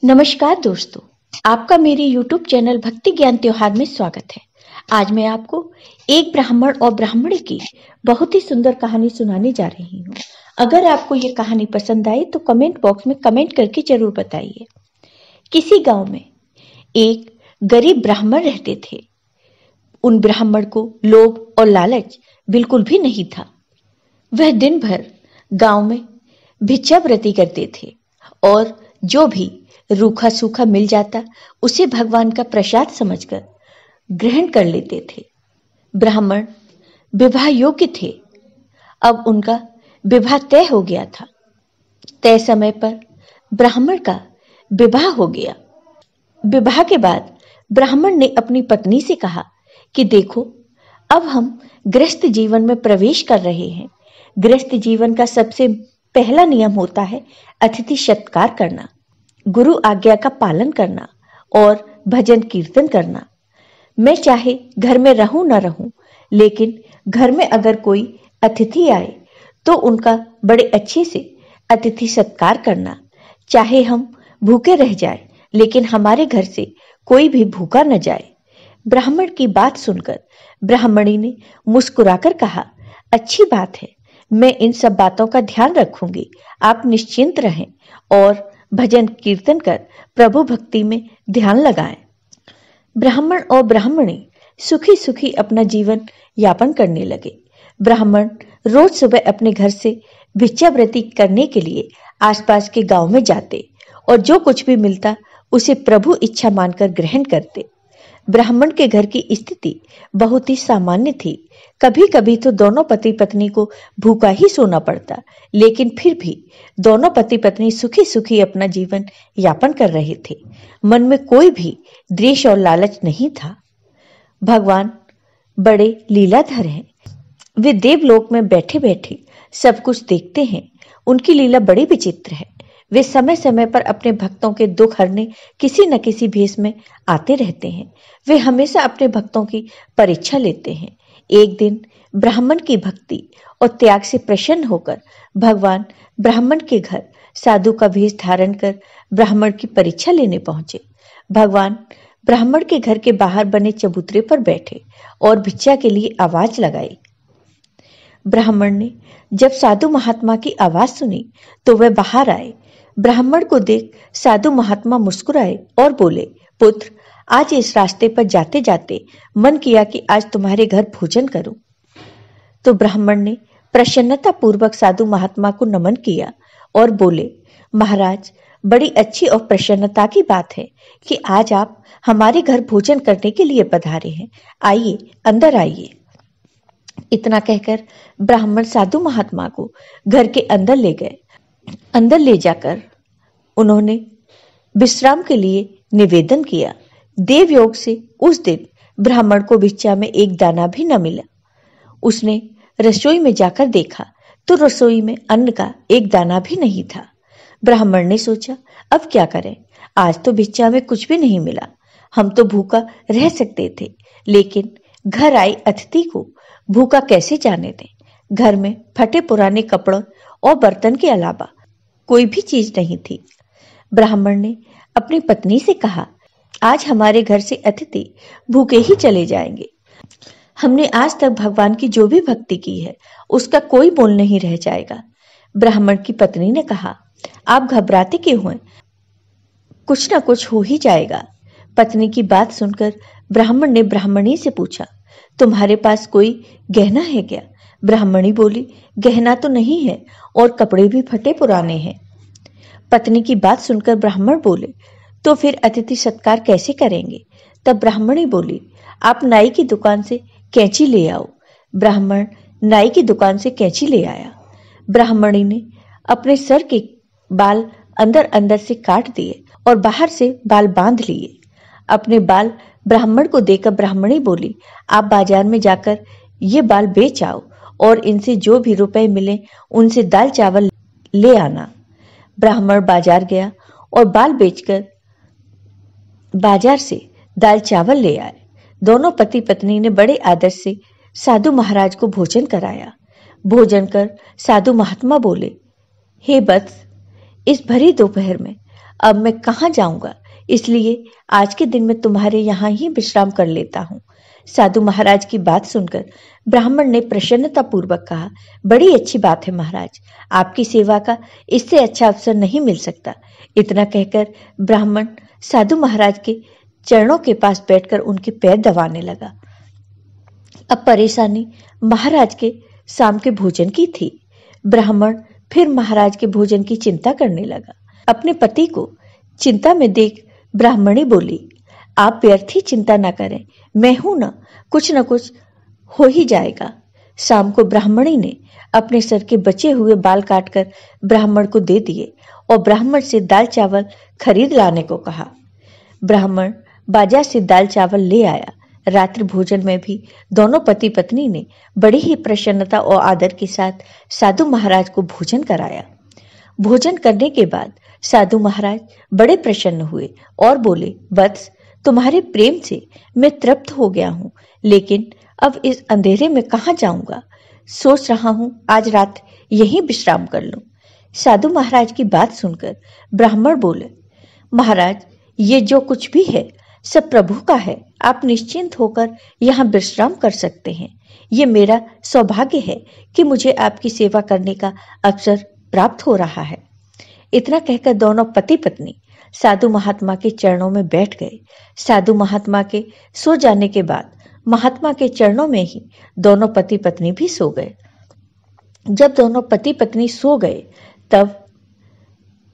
नमस्कार दोस्तों, आपका मेरे YouTube चैनल भक्ति ज्ञान त्योहार में स्वागत है। आज मैं आपको एक ब्राह्मण और ब्राह्मणी की बहुत ही सुंदर कहानी सुनाने जा रही हूँ। अगर आपको ये कहानी पसंद आई तो कमेंट बॉक्स में कमेंट करके जरूर बताइए। किसी गांव में एक गरीब ब्राह्मण रहते थे। उन ब्राह्मण को लोभ और लालच बिल्कुल भी नहीं था। वह दिन भर गांव में भिक्षावृत्ति करते थे और जो भी रूखा सूखा मिल जाता उसे भगवान का प्रसाद समझकर ग्रहण कर लेते थे। ब्राह्मण विवाह योग्य थे। अब उनका विवाह तय हो गया था। तय समय पर ब्राह्मण का विवाह हो गया। विवाह के बाद ब्राह्मण ने अपनी पत्नी से कहा कि देखो, अब हम गृहस्थ जीवन में प्रवेश कर रहे हैं। गृहस्थ जीवन का सबसे पहला नियम होता है अतिथि सत्कार करना, गुरु आज्ञा का पालन करना और भजन कीर्तन करना। मैं चाहे घर में रहूं ना रहूं, लेकिन घर में अगर कोई अतिथि आए तो उनका बड़े अच्छे से अतिथि सत्कार करना। चाहे हम भूखे रह जाए, लेकिन हमारे घर से कोई भी भूखा न जाए। ब्राह्मण की बात सुनकर ब्राह्मणी ने मुस्कुराकर कहा, अच्छी बात है, मैं इन सब बातों का ध्यान रखूंगी। आप निश्चिंत रहें और भजन कीर्तन कर प्रभु भक्ति में ध्यान लगाएं। ब्राह्मण और ब्राह्मणी सुखी सुखी अपना जीवन यापन करने लगे। ब्राह्मण रोज सुबह अपने घर से भिक्षावृत्ति करने के लिए आसपास के गांव में जाते और जो कुछ भी मिलता उसे प्रभु इच्छा मानकर ग्रहण करते। ब्राह्मण के घर की स्थिति बहुत ही सामान्य थी। कभी कभी तो दोनों पति पत्नी को भूखा ही सोना पड़ता, लेकिन फिर भी दोनों पति पत्नी सुखी सुखी अपना जीवन यापन कर रहे थे। मन में कोई भी द्वेष और लालच नहीं था। भगवान बड़े लीलाधर हैं। वे देवलोक में बैठे बैठे सब कुछ देखते हैं। उनकी लीला बड़ी विचित्र है। वे समय समय पर अपने भक्तों के दुख हरने किसी न किसी भेष में आते रहते हैं। वे हमेशा अपने भक्तों की परीक्षा लेते हैं। एक दिन ब्राह्मण की भक्ति और त्याग से प्रसन्न होकर भगवान ब्राह्मण के घर साधु का भेष धारण कर ब्राह्मण की परीक्षा लेने पहुंचे। भगवान ब्राह्मण के घर के बाहर बने चबूतरे पर बैठे और भिक्षा के लिए आवाज लगाई। ब्राह्मण ने जब साधु महात्मा की आवाज सुनी तो वह बाहर आए। ब्राह्मण को देख साधु महात्मा मुस्कुराए और बोले, पुत्र, आज इस रास्ते पर जाते जाते मन किया कि आज तुम्हारे घर भोजन करूं। तो ब्राह्मण ने प्रसन्नता पूर्वक साधु महात्मा को नमन किया और बोले, महाराज, बड़ी अच्छी और प्रसन्नता की बात है कि आज आप हमारे घर भोजन करने के लिए पधारे हैं। आइए, अंदर आइए। इतना कहकर ब्राह्मण साधु महात्मा को घर के अंदर ले गए। अंदर ले जाकर उन्होंने विश्राम के लिए निवेदन किया। देवयोग से उस दिन ब्राह्मण को भिक्षा में एक दाना भी न मिला। उसने रसोई में जाकर देखा तो रसोई में अन्न का एक दाना भी नहीं था। ब्राह्मण ने सोचा, अब क्या करें, आज तो भिक्षा में कुछ भी नहीं मिला। हम तो भूखा रह सकते थे, लेकिन घर आई अतिथि को भूखा कैसे जाने दें। घर में फटे पुराने कपड़ों और बर्तन के अलावा कोई भी चीज नहीं थी। ब्राह्मण ने अपनी पत्नी से कहा, आज हमारे घर से अतिथि भूखे ही चले जाएंगे। हमने आज तक भगवान की जो भी भक्ति की है उसका कोई मोल नहीं रह जाएगा। ब्राह्मण की पत्नी ने कहा, आप घबराते क्यों हैं? कुछ ना कुछ हो ही जाएगा। पत्नी की बात सुनकर ब्राह्मण ने ब्राह्मणी से पूछा, तुम्हारे पास कोई गहना है क्या? ब्राह्मणी बोली, गहना तो नहीं है और कपड़े भी फटे पुराने हैं। पत्नी की बात सुनकर ब्राह्मण बोले, तो फिर अतिथि सत्कार कैसे करेंगे? तब ब्राह्मणी बोली, आप नाई की दुकान से कैंची ले आओ। ब्राह्मण नाई की दुकान से कैंची ले आया। ब्राह्मणी ने अपने सर के बाल अंदर अंदर से काट दिए और बाहर से बाल बांध लिए। अपने बाल ब्राह्मण को देकर ब्राह्मणी बोली, आप बाजार में जाकर ये बाल बेच आओ और इनसे जो भी रुपए मिले उनसे दाल चावल ले आना। ब्राह्मण बाजार गया और बाल बेचकर बाजार से दाल चावल ले आए। दोनों पति पत्नी ने बड़े आदर से साधु महाराज को भोजन कराया। भोजन कर साधु महात्मा बोले, हे वत्स, इस भरी दोपहर में अब मैं कहाँ जाऊंगा, इसलिए आज के दिन मैं तुम्हारे यहाँ ही विश्राम कर लेता हूँ। साधु महाराज की बात सुनकर ब्राह्मण ने प्रसन्नता पूर्वक कहा, बड़ी अच्छी बात है महाराज, आपकी सेवा का इससे अच्छा अवसर नहीं मिल सकता। इतना कहकर ब्राह्मण साधु महाराज के चरणों के पास बैठकर उनके पैर दबाने लगा। अब परेशानी महाराज के शाम के भोजन की थी। ब्राह्मण फिर महाराज के भोजन की चिंता करने लगा। अपने पति को चिंता में देख ब्राह्मणी बोली, आप व्यर्थ ही चिंता ना करें, मैं हूं ना कुछ हो ही जाएगा। शाम को ब्राह्मणी ने अपने सर के बचे हुए बाल काटकर ब्राह्मण को दे दिए और ब्राह्मण से दाल चावल खरीद लाने को कहा। ब्राह्मण बाजार से दाल चावल ले आया। रात्रि भोजन में भी दोनों पति पत्नी ने बड़ी ही प्रसन्नता और आदर के साथ साधु महाराज को भोजन कराया। भोजन करने के बाद साधु महाराज बड़े प्रसन्न हुए और बोले, वत्स, तुम्हारे प्रेम से मैं तृप्त हो गया हूँ, लेकिन अब इस अंधेरे में कहाँ जाऊंगा। सोच रहा हूँ आज रात यहीं विश्राम कर लूं। साधु महाराज की बात सुनकर ब्राह्मण बोले, महाराज, ये जो कुछ भी है सब प्रभु का है, आप निश्चिंत होकर यहाँ विश्राम कर सकते हैं। ये मेरा सौभाग्य है कि मुझे आपकी सेवा करने का अवसर प्राप्त हो रहा है। इतना कहकर दोनों पति पत्नी साधु महात्मा के चरणों में बैठ गए। साधु महात्मा के सो जाने के बाद महात्मा के चरणों में ही दोनों पति पत्नी भी सो गए। जब दोनों पति पत्नी सो गए तब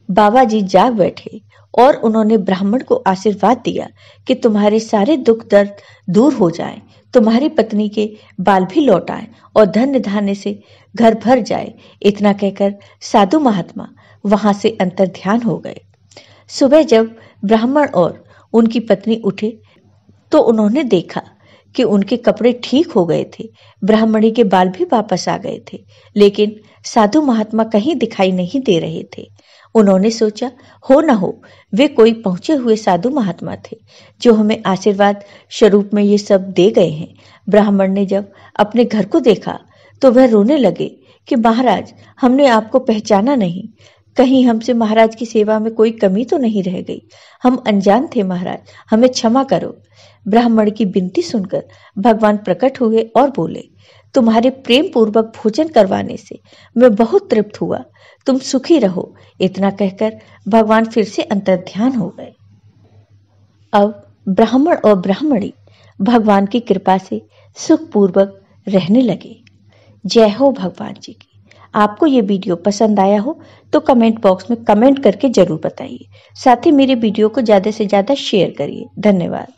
बाबा जी जाग बैठे और उन्होंने ब्राह्मण को आशीर्वाद दिया कि तुम्हारे सारे दुख दर्द दूर हो जाएं, तुम्हारी पत्नी के बाल भी लौट आएं और धन्य धान्य से घर भर जाए। इतना कहकर साधु महात्मा वहां से अंतर्ध्यान हो गए। सुबह जब ब्राह्मण और उनकी पत्नी उठे तो उन्होंने देखा कि उनके कपड़े ठीक हो गए थे, ब्राह्मणी के बाल भी वापस आ गए थे, लेकिन साधु महात्मा कहीं दिखाई नहीं दे रहे थे। उन्होंने सोचा, हो न हो वे कोई पहुंचे हुए साधु महात्मा थे जो हमें आशीर्वाद स्वरूप में ये सब दे गए हैं। ब्राह्मण ने जब अपने घर को देखा तो वह रोने लगे कि महाराज, हमने आपको पहचाना नहीं, कहीं हमसे महाराज की सेवा में कोई कमी तो नहीं रह गई। हम अनजान थे महाराज, हमें क्षमा करो। ब्राह्मण की विनती सुनकर भगवान प्रकट हुए और बोले, तुम्हारे प्रेम पूर्वक भोजन करवाने से मैं बहुत तृप्त हुआ, तुम सुखी रहो। इतना कहकर भगवान फिर से अंतर्ध्यान हो गए। अब ब्राह्मण और ब्राह्मणी भगवान की कृपा से सुखपूर्वक रहने लगे। जय हो भगवान जी की। आपको ये वीडियो पसंद आया हो तो कमेंट बॉक्स में कमेंट करके जरूर बताइए। साथ ही मेरे वीडियो को ज्यादा से ज्यादा शेयर करिए। धन्यवाद।